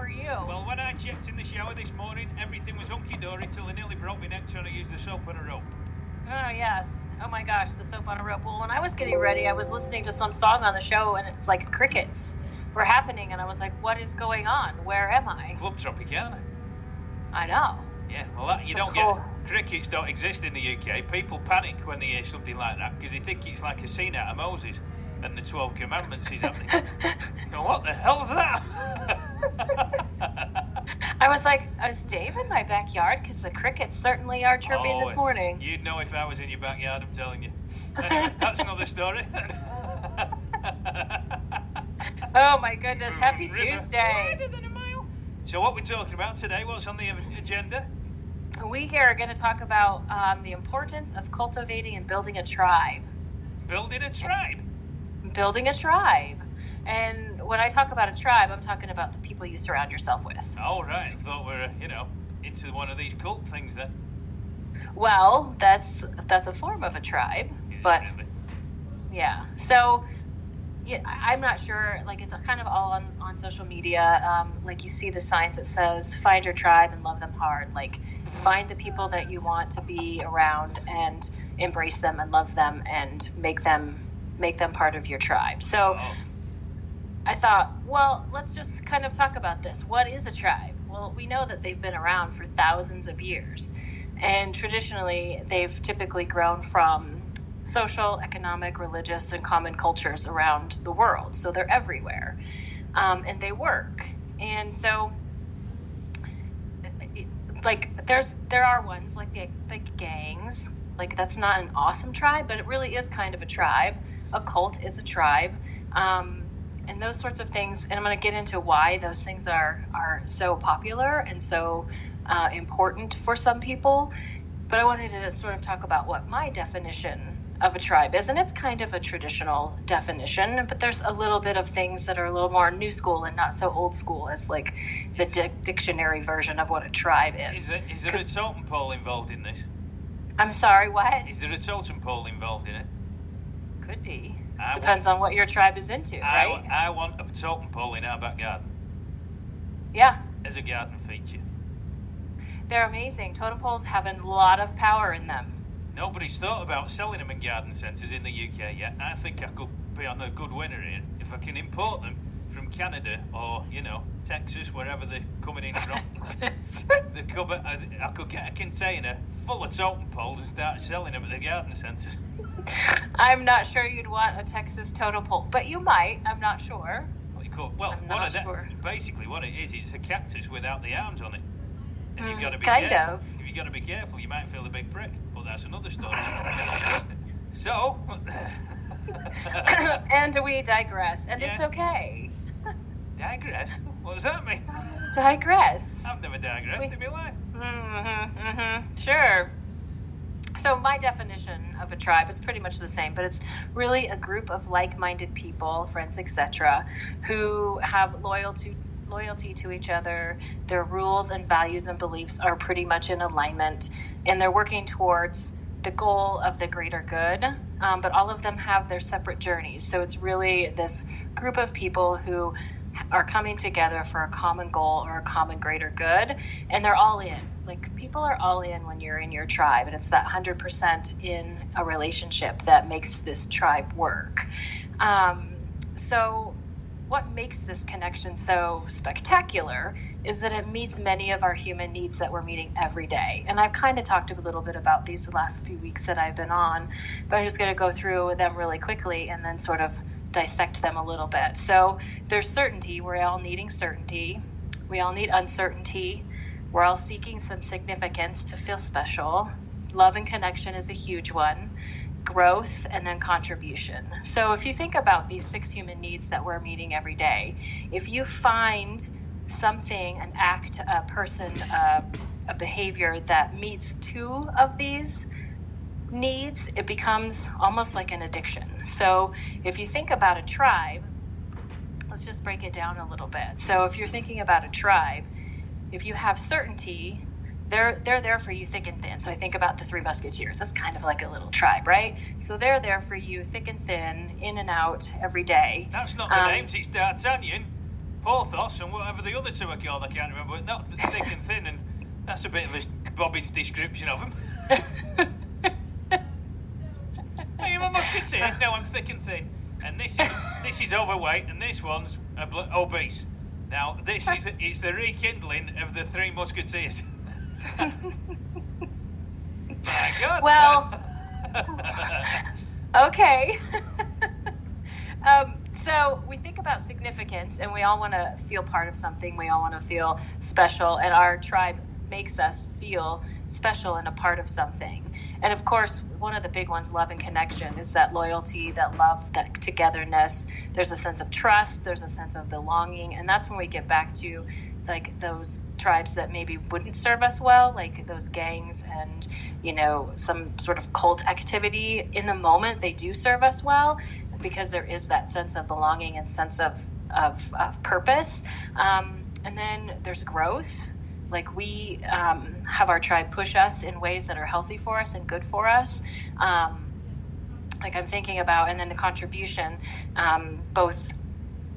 are you? Well, when I checked in the shower this morning, everything was hunky-dory till I nearly broke my neck trying to use the soap on a rope. Oh, yes. Oh, my gosh, the soap on a rope. Well, when I was getting ready, I was listening to some song on the show, and it's like crickets were happening, and I was like, what is going on? Where am I? Club Tropicana. I know. Yeah, well, you don't get... Crickets don't exist in the UK. People panic when they hear something like that because they think it's like a scene out of Moses and the 12 Commandments is happening. You go, what the hell's that? I was like, is Dave in my backyard? Because the crickets certainly are chirping this morning. You'd know if I was in your backyard, I'm telling you. Anyway, that's another story. Oh my goodness, happy Tuesday. Wider than a mile. So what we're talking about today, what's on the agenda? We are going to talk about the importance of cultivating and building a tribe. Building a tribe? Building a tribe. And when I talk about a tribe, I'm talking about the people you surround yourself with. Oh, right. I thought we were, into one of these cult things then. Well, that's a form of a tribe. But really? Yeah. So yeah, I'm not sure, like it's kind of all on social media. Like you see the signs that says, find your tribe and love them hard. Like find the people that you want to be around and embrace them and love them and make them part of your tribe. So I thought, well, let's just kind of talk about this. What is a tribe? Well, we know that they've been around for thousands of years. And traditionally, they've typically grown from social, economic, religious, and common cultures around the world. So they're everywhere. And they work. And so, like, there are ones, like gangs. Like, that's not an awesome tribe, but it really is kind of a tribe. A cult is a tribe. And those sorts of things. And I'm going to get into why those things are so popular and so important for some people. But I wanted to sort of talk about what my definition of a tribe is. And it's kind of a traditional definition, but there's a little bit of things that are a little more new school and not so old school as like the dictionary version of what a tribe is. Is there a totem pole involved in this? I'm sorry, what? Is there a totem pole involved in it? Could be. Depends on what your tribe is into, right? I want a totem pole in our back garden. Yeah. As a garden feature. They're amazing. Totem poles have a lot of power in them. Nobody's thought about selling them in garden centres in the UK yet. I think I could be on a good winner here if I can import them from Canada or, Texas, wherever they're coming in from. I could get a container full of totem poles and start selling them at the garden centres. I'm not sure you'd want a Texas totem pole, but you might. I'm not sure. Well, I'm not sure. Basically what it is a cactus without the arms on it. And you've got to be kind careful. of. If you've got to be careful, you might feel a big prick. But that's another story. So. And we digress, and it's okay. Digress? What does that mean? Digress. I've never digressed in my life. Sure. So my definition of a tribe is pretty much the same, but it's really a group of like-minded people, friends, etc., who have loyalty to each other. Their rules and values and beliefs are pretty much in alignment, and they're working towards the goal of the greater good, but all of them have their separate journeys. So it's really this group of people who are coming together for a common goal or a common greater good, and they're all in. Like, people are all in when you're in your tribe, and it's that 100% in a relationship that makes this tribe work. So what makes this connection so spectacular is that it meets many of our human needs that we're meeting every day. And I've kind of talked a little bit about these the last few weeks that I've been on, but I'm just going to go through them really quickly and then sort of dissect them a little bit. So there's certainty. We're all needing certainty. We all need uncertainty. We're all seeking some significance to feel special. Love and connection is a huge one. Growth, and then contribution. So if you think about these 6 human needs that we're meeting every day, if you find something, an act, a person, a behavior that meets 2 of these needs, it becomes almost like an addiction. So if you think about a tribe, let's just break it down a little bit. So if you're thinking about a tribe, if you have certainty, they're there for you thick and thin. So I think about the 3 musketeers. That's kind of like a little tribe, right? So they're there for you thick and thin, in and out every day. That's not the names, it's D'Artagnan. Porthos and whatever the other two are called, I can't remember, but not thick and thin, and that's a bit of a Bobbin's description of them. Are you a musketeer? No, I'm thick and thin. And this is overweight, and this one's obese. Now, it's the rekindling of the Three Musketeers. My God. Well, okay. So we think about significance, and we all want to feel part of something. We all want to feel special, and our tribe makes us feel special and a part of something. And of course, one of the big ones, love and connection, is that loyalty, that love, that togetherness. There's a sense of trust, there's a sense of belonging, and that's when we get back to like those tribes that maybe wouldn't serve us well, like those gangs and, some sort of cult activity. In the moment, they do serve us well because there is that sense of belonging and sense of purpose. And then there's growth. Like we have our tribe push us in ways that are healthy for us and good for us. Like I'm thinking about, and then the contribution, both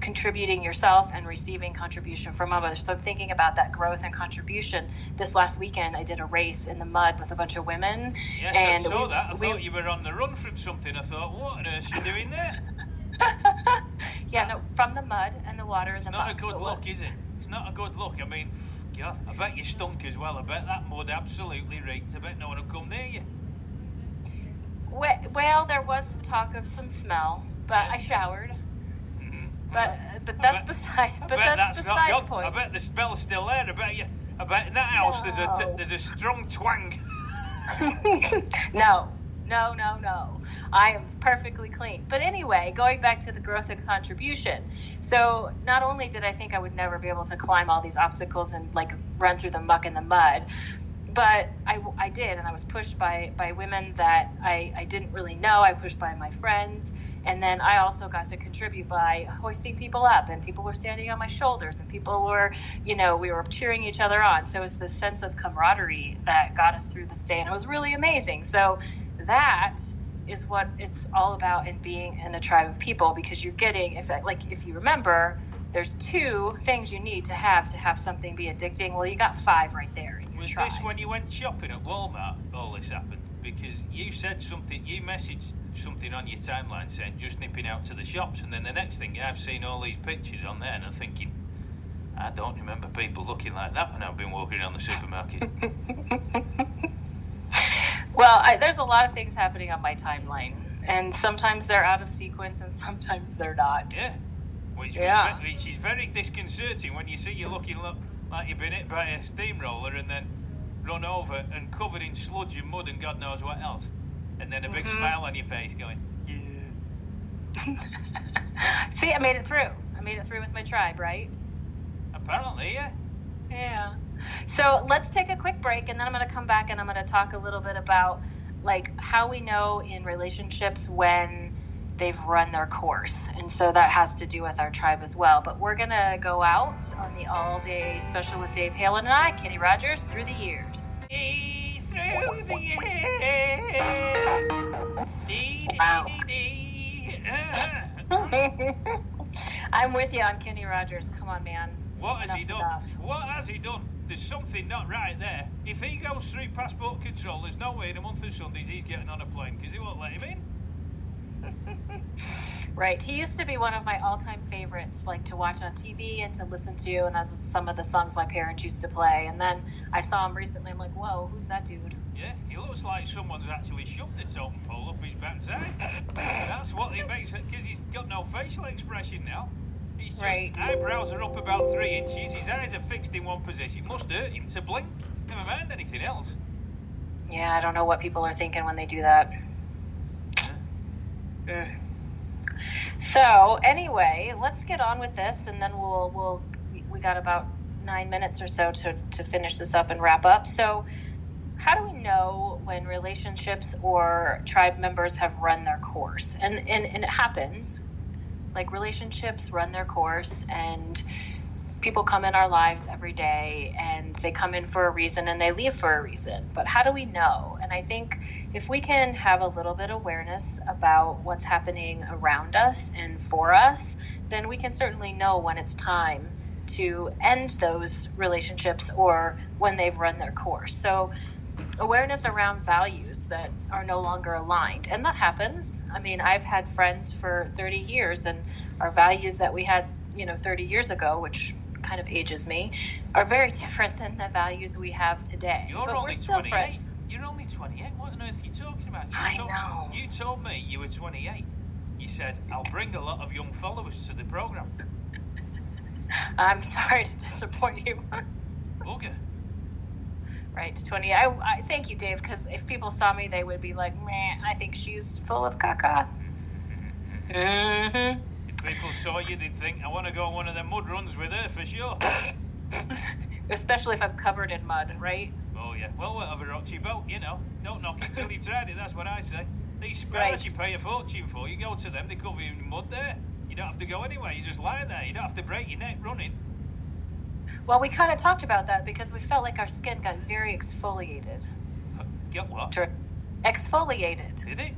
contributing yourself and receiving contribution from others. So I'm thinking about that growth and contribution. This last weekend, I did a race in the mud with a bunch of women. Yes, and I saw that. I thought you were on the run from something. I thought, what on earth are you doing there? Yeah, no, from the mud and the water and the mud. It's not a good look, is it? It's not a good look. I mean, God, I bet you stunk as well. I bet that mud absolutely reeked. I bet no one will come near you. Well, there was some talk of some smell, but I showered. But that's beside the point. I bet the smell's still there. I bet in that house there's a strong twang. No. I am perfectly clean. But anyway, going back to the growth and contribution. So not only did I think I would never be able to climb all these obstacles and like run through the muck and the mud, but I did, and I was pushed by women that I didn't really know. I pushed by my friends, and then I also got to contribute by hoisting people up, and people were standing on my shoulders, and people were, we were cheering each other on. So it was this sense of camaraderie that got us through this day, and it was really amazing. So that is what it's all about in being in a tribe of people, because you're getting, if you remember, there's 2 things you need to have something be addicting. Well, you got 5 right there in your tribe. Was this when you went shopping at Walmart all this happened? Because you said something, you messaged something on your timeline saying just nipping out to the shops, and then the next thing I've seen all these pictures on there, and I'm thinking, I don't remember people looking like that when I've been walking around the supermarket. Well, there's a lot of things happening on my timeline, and sometimes they're out of sequence and sometimes they're not. Yeah. Which is very disconcerting when you see you looking like you've been hit by a steamroller and then run over and covered in sludge and mud and God knows what else. And then a big smile on your face going, yeah. See, I made it through. I made it through with my tribe, right? Apparently, yeah. Yeah. So let's take a quick break, and then I'm going to come back and I'm going to talk a little bit about like how we know in relationships when they've run their course. And so that has to do with our tribe as well. But we're going to go out on the all-day special with Dave Halen and I, Kenny Rogers, Through the Years. Through the years. Wow. I'm with you on Kenny Rogers. Come on, man. What has Enough's he done? enough. What has he done? There's something not right there. If he goes through passport control, there's no way in a month of Sundays he's getting on a plane because he won't let him in. Right. He used to be one of my all-time favorites, like to watch on TV and to listen to, and that's some of the songs my parents used to play. And then I saw him recently. I'm like, whoa, who's that dude? Yeah, he looks like someone's actually shoved a totem pole up his backside. That's what he makes it, because he's got no facial expression now. He's just, right. Eyebrows are up about 3 inches, his eyes are fixed in one position. It must hurt him to blink, never mind anything else. Yeah, I don't know what people are thinking when they do that. Yeah. So anyway, let's get on with this, and then we got about 9 minutes or so to finish this up and wrap up. So how do we know when relationships or tribe members have run their course? And it happens, like relationships run their course, and people come in our lives every day, and they come in for a reason and they leave for a reason. But how do we know? And I think if we can have a little bit of awareness about what's happening around us and for us, then we can certainly know when it's time to end those relationships or when they've run their course. So awareness around values that are no longer aligned. And that happens. I mean, I've had friends for 30 years, and our values that we had, 30 years ago, which kind of ages me, are very different than the values we have today. But we're still 28. Friends. You're only 28. What on earth are you talking about? I know. You told me you were 28. You said, I'll bring a lot of young followers to the program. I'm sorry to disappoint you. Bugger. Right, 20. I thank you, Dave, because if people saw me, they would be like, meh, I think she's full of caca. Mm-hmm. If people saw you, they'd think, I want to go on one of them mud runs with her for sure. Especially if I'm covered in mud, right? Oh, yeah. Well, whatever rocks your boat, Don't knock it till you've tried it, that's what I say. These spas you pay a fortune for, you go to them, they cover you in mud there. You don't have to go anywhere, you just lie there. You don't have to break your neck running. Well, we kind of talked about that because we felt like our skin got very exfoliated. Get what? Exfoliated. Did it?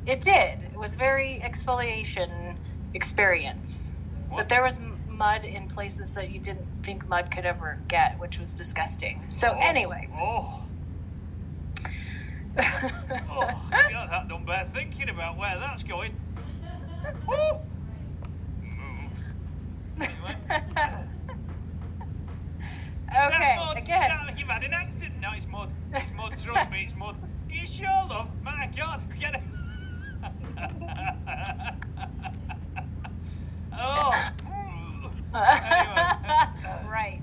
It did. It was very exfoliation experience. What? But there was mud in places that you didn't think mud could ever get, which was disgusting. So anyway. Oh, God, that don't bear thinking about where that's going. Woo! Okay, again. You've had an accident. No, it's mud. It's mud, trust me, it's mud. Are you sure, love? My God, get it. Oh. Anyway. Right.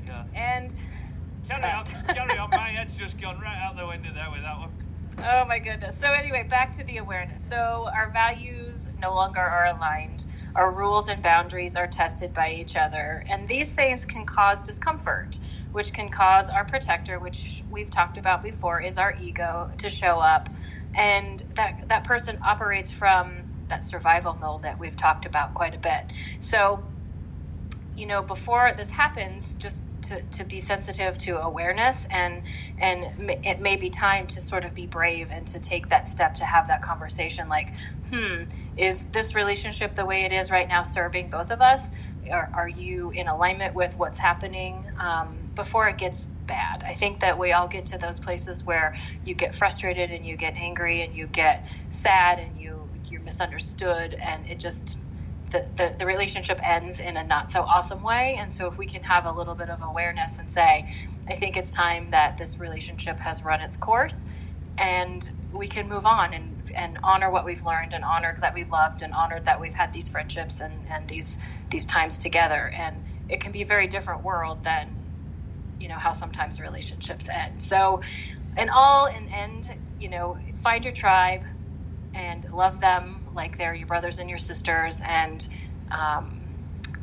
God. And Carry on. My head's just gone right out the window there with that one. Oh my goodness. So anyway, back to the awareness. So our values no longer are aligned. Our rules and boundaries are tested by each other. And these things can cause discomfort, which can cause our protector, which we've talked about before, is our ego, to show up. And that person operates from that survival mode that we've talked about quite a bit. So, before this happens, just to be sensitive to awareness, and it may be time to sort of be brave and to take that step to have that conversation like, is this relationship the way it is right now serving both of us? Are you in alignment with what's happening before it gets bad? I think that we all get to those places where you get frustrated and you get angry and you get sad and you're misunderstood, and it just the relationship ends in a not so awesome way. And so if we can have a little bit of awareness and say, I think it's time that this relationship has run its course, and we can move on and honor what we've learned, and honor that we loved, and honored that we've had these friendships and these times together. And it can be a very different world than how sometimes relationships end. So in end, find your tribe and love them like they're your brothers and your sisters, and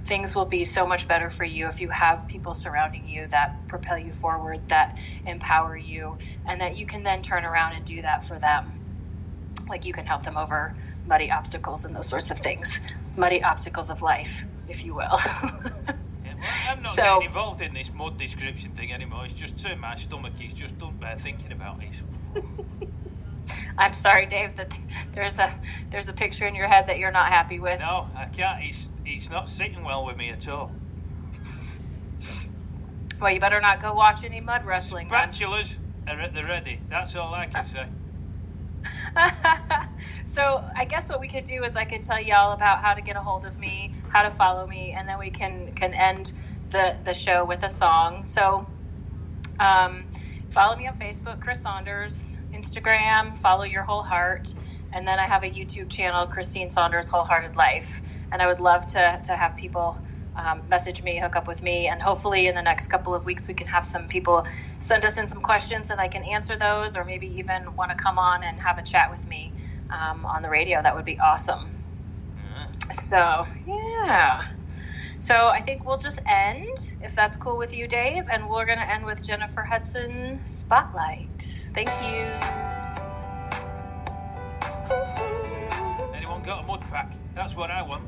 things will be so much better for you if you have people surrounding you that propel you forward, that empower you, and that you can then turn around and do that for them. Like you can help them over muddy obstacles and those sorts of things, muddy obstacles of life, if you will. I'm not getting involved in this mud description thing anymore. It's just turned my stomach. It's just don't bear thinking about it. I'm sorry, Dave, that there's a picture in your head that you're not happy with. No, I can't. It's not sitting well with me at all. Well, you better not go watch any mud wrestling. Spatulas are at the ready. That's all I can say. So I guess what we could do is I could tell you all about how to get a hold of me, how to follow me, and then we can end the show with a song. So follow me on Facebook, Chris Saunders. Instagram, follow Your Whole Heart, and then I have a YouTube channel, Christine Saunders Wholehearted Life, and I would love to have people message me, hook up with me, and hopefully in the next couple of weeks we can have some people send us in some questions and I can answer those, or maybe even want to come on and have a chat with me on the radio. That would be awesome. So yeah, so I think we'll just end, if that's cool with you, Dave, and we're going to end with Jennifer Hudson, Spotlight. Thank you. Anyone got a mud pack? That's what I want.